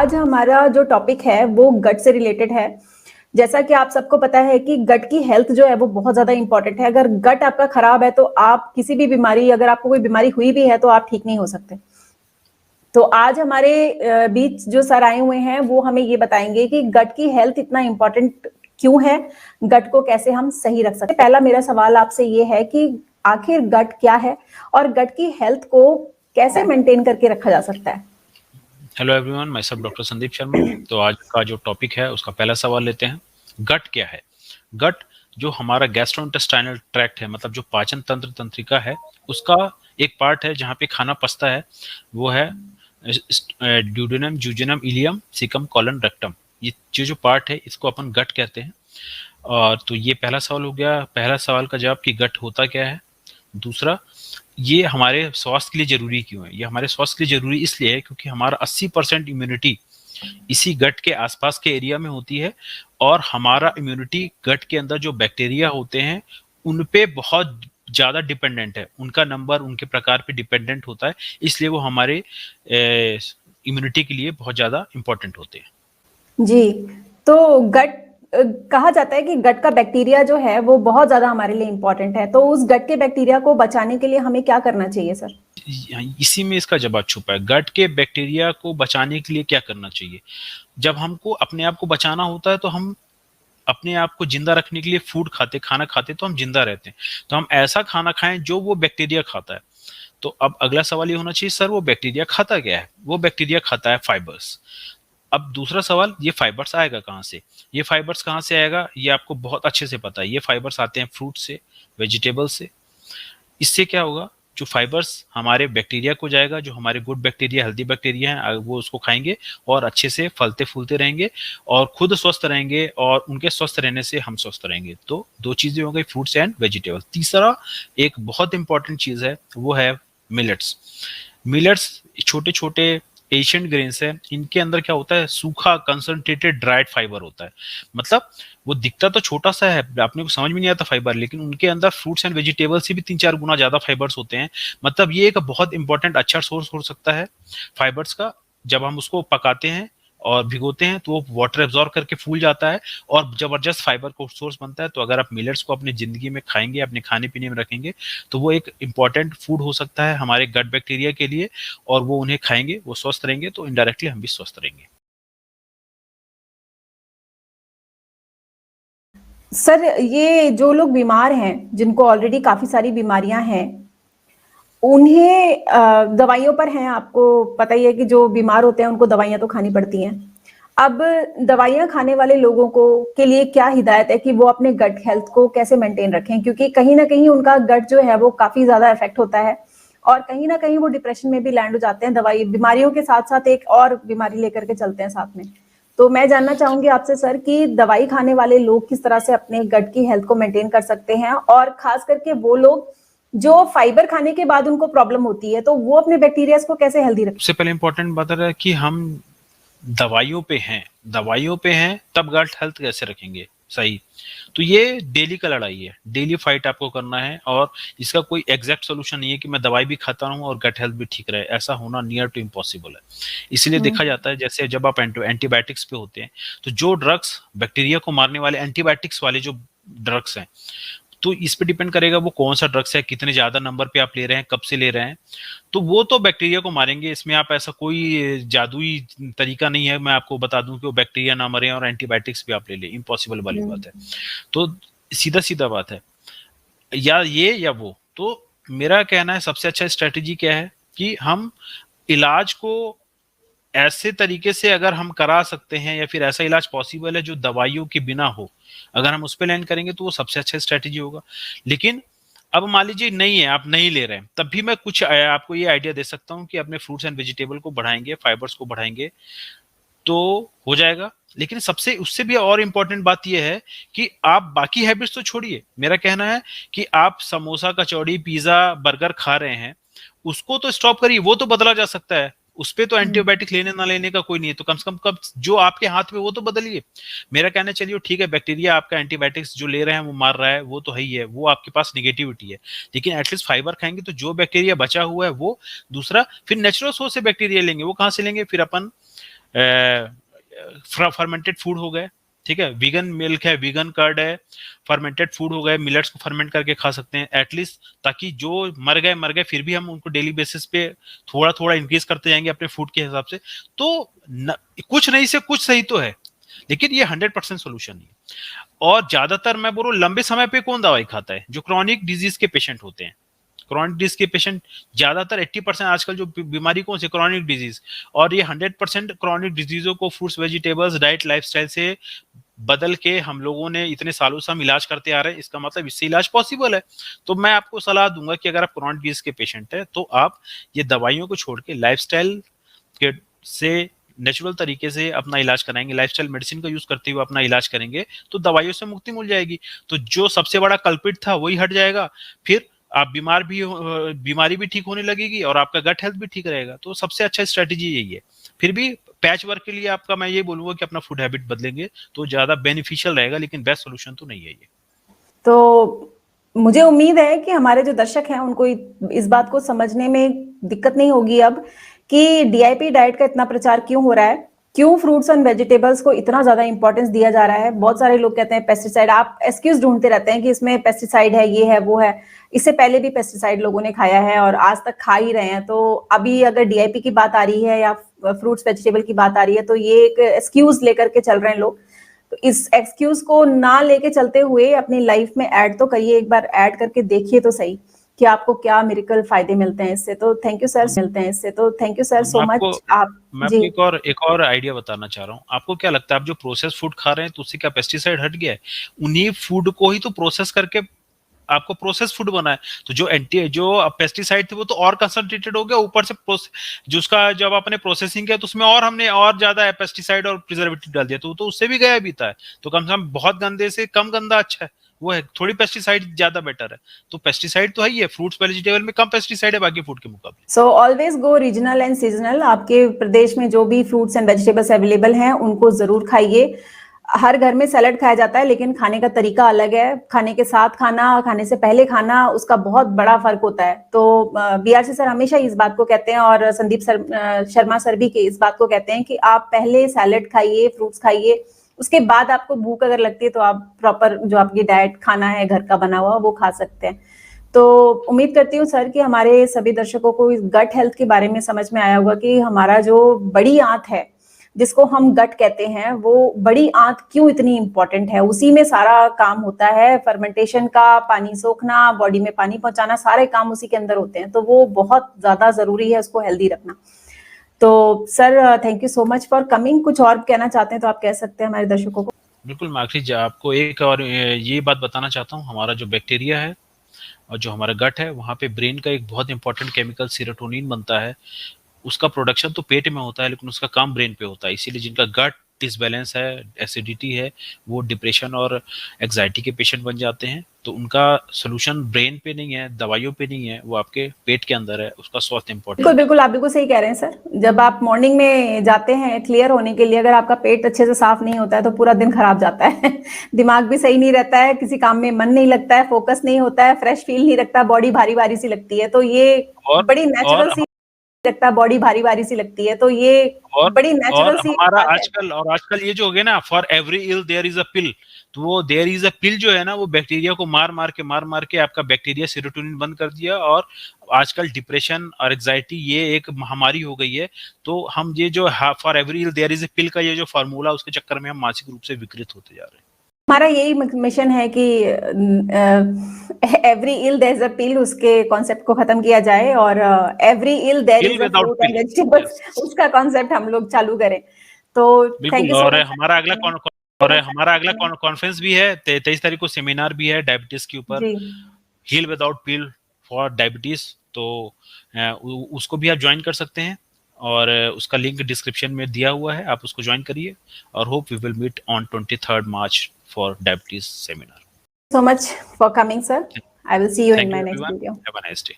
आज हमारा जो टॉपिक है वो गट से रिलेटेड है। जैसा कि आप सबको पता है कि गट की हेल्थ जो है वो बहुत ज्यादा इंपॉर्टेंट है। अगर गट आपका खराब है तो आप किसी भी बीमारी, अगर आपको कोई बीमारी हुई भी है तो आप ठीक नहीं हो सकते। तो आज हमारे बीच जो सर आए हुए हैं वो हमें ये बताएंगे कि गट की हेल्थ इतना इंपॉर्टेंट क्यों है, गट को कैसे हम सही रख सकते हैं। पहला मेरा सवाल आपसे ये है कि आखिर गट क्या है और गट की हेल्थ को कैसे मेंटेन करके रखा जा सकता है। हेलो एवरीवन, मैं सब डॉक्टर संदीप शर्मा। तो आज का जो टॉपिक है उसका पहला सवाल लेते हैं। गट क्या है? गट जो हमारा गैस्ट्रोइंटेस्टाइनल ट्रैक्ट है, मतलब जो पाचन तंत्र तंत्रिका है, उसका एक पार्ट है जहाँ पे खाना पचता है। वो है duodenum, jejunum, ileum, caecum, colon, rectum. ये जो पार्ट है इसको अपन गट कहते हैं। और तो ये पहला सवाल हो गया। पहला सवाल का जवाब कि गट होता क्या है। दूसरा, ये हमारे स्वास्थ्य के लिए जरूरी क्यों है? ये हमारे स्वास्थ्य के लिए जरूरी इसलिए है क्योंकि हमारा 80% इम्यूनिटी इसी गट के आसपास के एरिया में होती है। और हमारा इम्यूनिटी गट के अंदर जो बैक्टीरिया होते हैं उन पे बहुत ज्यादा डिपेंडेंट है। उनका नंबर उनके प्रकार पे डिपेंडेंट होता है, इसलिए वो हमारे इम्यूनिटी के लिए बहुत ज्यादा इंपॉर्टेंट होते हैं। जी, तो गट कहा जाता है कि गट का बैक्टीरिया जो है वो बहुत ज्यादा हमारे लिए इंपॉर्टेंट है। तो उस गट के बैक्टीरिया को बचाने के लिए हमें क्या करना चाहिए सर? इसी में इसका जवाब छुपा है। गट के बैक्टीरिया को बचाने के लिए क्या करना चाहिए? जब हमको अपने आप को बचाना होता है तो हम अपने आप को जिंदा रखने के लिए फूड खाते, खाना खाते तो हम जिंदा रहते हैं। तो हम ऐसा खाना खाएं जो वो बैक्टीरिया खाता है। तो अब अगला सवाल ये होना चाहिए, सर वो बैक्टीरिया खाता क्या है? वो बैक्टीरिया खाता है फाइबर्स। अब दूसरा सवाल, ये फाइबर्स आएगा कहाँ से? ये फाइबर्स कहाँ से आएगा ये आपको बहुत अच्छे से पता है। ये फाइबर्स आते हैं फ्रूट से, वेजिटेबल से। इससे क्या होगा? जो फाइबर्स हमारे बैक्टीरिया को जाएगा, जो हमारे गुड बैक्टीरिया, हेल्दी बैक्टीरिया हैं, वो उसको खाएंगे और अच्छे से फलते फूलते रहेंगे और खुद स्वस्थ रहेंगे, और उनके स्वस्थ रहने से हम स्वस्थ रहेंगे। तो दो चीजें हो गई, फ्रूट्स एंड वेजिटेबल। तीसरा एक बहुत इंपॉर्टेंट चीज है, वो है मिलेट्स। मिलेट्स छोटे छोटे एशियन ग्रेन्स है। इनके अंदर क्या होता है? सूखा कंसंट्रेटेड ड्राइड फाइबर होता है। मतलब वो दिखता तो छोटा सा है, आपने को समझ में नहीं आता फाइबर, लेकिन उनके अंदर फ्रूट्स एंड वेजिटेबल से भी 3-4 गुना ज्यादा फाइबर्स होते हैं। मतलब ये एक बहुत इंपॉर्टेंट अच्छा सोर्स हो सकता है फाइबर्स का। जब हम उसको पकाते हैं और भिगोते हैं तो वो वाटर एब्जॉर्ब करके फूल जाता है और जबरदस्त फाइबर को सोर्स बनता है। तो अगर आप मिलेट्स को अपनी जिंदगी में खाएंगे, अपने खाने पीने में रखेंगे, तो वो एक इंपॉर्टेंट फूड हो सकता है हमारे गट बैक्टीरिया के लिए। और वो उन्हें खाएंगे, वो स्वस्थ रहेंगे, तो इनडायरेक्टली हम भी स्वस्थ रहेंगे। सर, ये जो लोग बीमार हैं, जिनको ऑलरेडी काफी सारी बीमारियां हैं, उन्हें दवाइयों पर हैं। आपको पता ही है कि जो बीमार होते हैं उनको दवाइयां तो खानी पड़ती हैं। अब दवाइयां खाने वाले लोगों को के लिए क्या हिदायत है कि वो अपने गट हेल्थ को कैसे मेंटेन रखें? क्योंकि कहीं ना कहीं उनका गट जो है वो काफी ज्यादा इफेक्ट होता है और कहीं ना कहीं वो डिप्रेशन में भी लैंड हो जाते हैं। दवाई बीमारियों के साथ साथ एक और बीमारी लेकर के चलते हैं साथ में। तो मैं जानना चाहूंगी आपसे सर कि दवाई खाने वाले लोग किस तरह से अपने गट की हेल्थ को मेंटेन कर सकते हैं, और खास करके वो लोग जो फाइबर खाने के बाद उनको प्रॉब्लम होती है, तो वो अपने बैक्टीरिया को कैसे हेल्दी रखें? सबसे पहले इंपॉर्टेंट बात है कि हम दवाइयों पे हैं तब गट हेल्थ कैसे रखेंगे सही? तो ये डेली का लड़ाई है, डेली फाइट आपको करना है। और इसका कोई एग्जैक्ट सोल्यूशन नहीं है कि मैं दवाई भी खाता हूँ और गट हेल्थ भी ठीक रहे। ऐसा होना नियर टू इम्पॉसिबल है। इसलिए देखा जाता है, जैसे जब आप एंटीबायोटिक्स पे होते हैं तो जो ड्रग्स बैक्टीरिया को मारने वाले, एंटीबायोटिक्स वाले जो ड्रग्स हैं, तो इस पे डिपेंड करेगा वो कौन सा ड्रग्स है, कितने ज्यादा नंबर पे आप ले रहे हैं, कब से ले रहे हैं। तो वो तो बैक्टीरिया को मारेंगे। इसमें आप ऐसा कोई जादुई तरीका नहीं है मैं आपको बता दूं कि वो बैक्टीरिया ना मरे और एंटीबायोटिक्स भी आप ले लें। इम्पॉसिबल वाली बात है। तो सीधा सीधा बात है, या ये या वो। तो मेरा कहना है सबसे अच्छा स्ट्रेटेजी क्या है कि हम इलाज को ऐसे तरीके से अगर हम करा सकते हैं, या फिर ऐसा इलाज पॉसिबल है जो दवाइयों के बिना हो, अगर हम उस पर लैंड करेंगे तो वो सबसे अच्छा स्ट्रेटेजी होगा। लेकिन अब मान लीजिए नहीं है, आप नहीं ले रहे हैं, तब भी मैं कुछ आपको ये आइडिया दे सकता हूँ कि अपने फ्रूट्स एंड वेजिटेबल को बढ़ाएंगे, फाइबर्स को बढ़ाएंगे तो हो जाएगा। लेकिन सबसे उससे भी और इम्पोर्टेंट बात यह है कि आप बाकी हैबिट्स तो छोड़िए। मेरा कहना है कि आप समोसा, कचौड़ी, पिज्जा, बर्गर खा रहे हैं, उसको तो स्टॉप करिए। वो तो बदला जा सकता है, उस पे तो एंटीबायोटिक लेने ना लेने का कोई नहीं है। तो कम से कम जो आपके हाथ में वो तो बदलिए। मेरा कहना चलिए ठीक है, बैक्टीरिया आपका एंटीबायोटिक्स जो ले रहे हैं वो मार रहा है, वो तो है ही है, वो आपके पास निगेटिविटी है। लेकिन एटलीस्ट फाइबर खाएंगे तो जो बैक्टीरिया बचा हुआ है वो। दूसरा, फिर नेचुरल सोर्स से बैक्टीरिया लेंगे। वो कहाँ से लेंगे? फिर अपन फर्मेंटेड फूड हो गए, ठीक है, वीगन मिल्क है, वीगन कर्ड है, फर्मेंटेड फूड हो गए, मिलेट्स को फर्मेंट करके खा सकते हैं एटलीस्ट, ताकि जो मर गए फिर भी हम उनको डेली बेसिस पे थोड़ा थोड़ा इंक्रीज करते जाएंगे अपने फूड के हिसाब से। तो कुछ नहीं से कुछ सही तो है, लेकिन ये 100% सोल्यूशन नहीं है। और ज्यादातर मैं बोलूँ लंबे समय पे कौन दवाई खाता है? जो क्रॉनिक डिजीज के पेशेंट होते हैं। क्रॉनिक डिजीज के पेशेंट ज्यादातर 80% आजकल जो बीमारी कौन सी? Chronic disease. और ये 100% क्रॉनिक डिजीजों को फ्रूट्स वेजिटेबल्स डाइट लाइफस्टाइल से बदल के हम लोगों ने इतने सालों से हम इलाज करते आ रहे हैं, इसका मतलब इससे इलाज पॉसिबल है। तो मैं आपको सलाह दूंगा कि अगर आप क्रॉनिक डिजीज के पेशेंट है तो आप ये दवाइयों को छोड़ के लाइफस्टाइल के से नेचुरल तरीके से अपना इलाज कराएंगे, लाइफस्टाइल मेडिसिन का यूज करते हुए अपना इलाज करेंगे तो दवाइयों से मुक्ति मिल जाएगी। तो जो सबसे बड़ा कल्पिट था वही हट जाएगा, फिर आप बीमारी भी ठीक होने लगेगी और आपका गट हेल्थ भी ठीक रहेगा। तो सबसे अच्छा स्ट्रेटेजी यही है। फिर भी पैच वर्क के लिए आपका मैं ये बोलूंगा कि अपना फूड हैबिट बदलेंगे तो ज्यादा बेनिफिशियल रहेगा, लेकिन बेस्ट सोल्यूशन तो नहीं है ये। तो मुझे उम्मीद है कि हमारे जो दर्शक हैं उनको इस बात को समझने में दिक्कत नहीं होगी अब कि डीआईपी डाइट का इतना प्रचार क्यों हो रहा है, क्यों फ्रूट्स एंड वेजिटेबल्स को इतना ज्यादा इंपॉर्टेंस दिया जा रहा है। बहुत सारे लोग कहते हैं पेस्टिसाइड, आप एक्सक्यूज ढूंढते रहते हैं कि इसमें पेस्टिसाइड है, ये है, वो है। इससे पहले भी पेस्टिसाइड लोगों ने खाया है और आज तक खा ही रहे हैं। तो अभी अगर डीआईपी की बात आ रही है या फ्रूट्स वेजिटेबल की बात आ रही है तो ये एक एक्सक्यूज लेकर के चल रहे हैं लोग। तो इस एक्सक्यूज को ना लेके चलते हुए अपनी लाइफ में ऐड तो करिए, एक बार ऐड करके देखिए तो सही कि आपको क्या मिरेकल फायदे मिलते हैं इससे। तो thank you sir so much. आप मैं जी आपको एक और आइडिया बताना चाह रहा हूँ। आपको क्या लगता है आप जो प्रोसेस फूड खा रहे हैं तो उससे क्या पेस्टिसाइड हट गया है? उन्हीं फूड को ही तो प्रोसेस करके आपको प्रोसेस फूड बना है। तो जो पेस्टिसाइड थे वो तो और कंसंट्रेटेड हो गया, ऊपर से जो उसका जब आपने प्रोसेसिंग किया तो उसमें और हमने और ज्यादा पेस्टिसाइड और प्रिजर्वेटिव डाल दिया, तो उससे भी गया बीता है। तो कम से कम बहुत गंदे से कम गंदा अच्छा है, वो है थोड़ी पेस्टिसाइड ज्यादा बेटर है। तो पेस्टिसाइड तो है ही है, फ्रूट्स वेजिटेबल में कम पेस्टिसाइड है बाकी फूड के मुकाबले। So always go regional and seasonal. आपके प्रदेश में जो भी फ्रूट्स एंड वेजिटेबल्स अवेलेबल हैं उनको जरूर खाइए। हर घर में सैलेड खाया जाता है लेकिन खाने का तरीका अलग है। खाने के साथ खाना, खाने से पहले खाना, उसका बहुत बड़ा फर्क होता है। तो बीआरसी सर हमेशा इस बात को कहते हैं और संदीप सर शर्मा सर भी इस बात को कहते हैं कि आप पहले सैलेड खाइए, फ्रूट्स खाइए, उसके बाद आपको भूख अगर लगती है तो आप प्रॉपर जो आपकी डाइट खाना है घर का बना हुआ वो खा सकते हैं। तो उम्मीद करती हूँ सर कि हमारे सभी दर्शकों को इस गट हेल्थ के बारे में समझ में आया होगा कि हमारा जो बड़ी आंत है जिसको हम गट कहते हैं, वो बड़ी आंत क्यों इतनी इंपॉर्टेंट है। उसी में सारा काम होता है, फर्मेंटेशन का, पानी सोखना, बॉडी में पानी पहुंचाना, सारे काम उसी के अंदर होते हैं। तो वो बहुत ज्यादा जरूरी है उसको हेल्दी रखना। तो sir thank you so much for coming. कुछ और कहना चाहते हैं तो आप कह सकते हैं हमारे दर्शकों को। बिल्कुल, मैं आखिरी आपको एक और ये बात बताना चाहता हूँ। हमारा जो बैक्टीरिया है और जो हमारा गट है, वहाँ पे ब्रेन का एक बहुत इंपॉर्टेंट केमिकल सीरोटोनिन बनता है। उसका प्रोडक्शन तो पेट में होता है लेकिन उसका काम ब्रेन पे होता है। इसीलिए जिनका गट डिसबैलेंस है, एसिडिटी है, वो डिप्रेशन और एग्जाइटी के पेशेंट बन जाते हैं। तो उनका सोल्यूशन ब्रेन पे नहीं है, दवाइयों पे नहीं है, वो आपके पेट के अंदर है। उसका स्वास्थ्य इंपॉर्टेंट बिल्कुल बिल्कुल, आप बिल्कुल सही कह रहे हैं सर। जब आप मॉर्निंग में जाते हैं क्लियर होने के लिए, अगर आपका पेट अच्छे से साफ नहीं होता है तो पूरा दिन खराब जाता है। दिमाग भी सही नहीं रहता है, किसी काम में मन नहीं लगता है, फोकस नहीं होता है, फ्रेश फील नहीं रखता, बॉडी भारी भारी सी लगती है। तो ये बड़ी नेचुरल सी लगता है, बॉडी भारी भारी सी लगती है। तो ये बड़ी नेचुरल सी हमारा बात है। आजकल ये जो हो गया ना, for every ill there is a pill. तो वो देयर इज अ पिल जो है ना, वो बैक्टीरिया को मार मार के आपका बैक्टीरिया सीरोटोनिन बंद कर दिया। और आजकल डिप्रेशन और एग्जाइटी ये एक महामारी हो गई है। तो हम ये जो for every ill there is a pill का ये जो फार्मूला, उसके चक्कर में हम मानसिक रूप से विकृत होते जा रहे हैं। हमारा यही मिशन है कि every ill there is a pill, उसके कॉन्सेप्ट को खत्म किया जाए और every ill there is a fruit and vegetables, उसका कॉन्सेप्ट हम लोग चालू करें। तो थैंक यू सो मच। हमारा अगला कॉन्फ्रेंस भी है 23 तारीख को, सेमिनार भी है डायबिटीज के ऊपर, heal without pill for diabetes. तो उसको भी आप ज्वाइन कर सकते हैं और उसका लिंक डिस्क्रिप्शन में दिया हुआ है, आप उसको ज्वाइन करिए। और hope we will meet on 23rd March फॉर diabetes seminar. So much for coming, sir. I will see you in my next video. Have a nice day.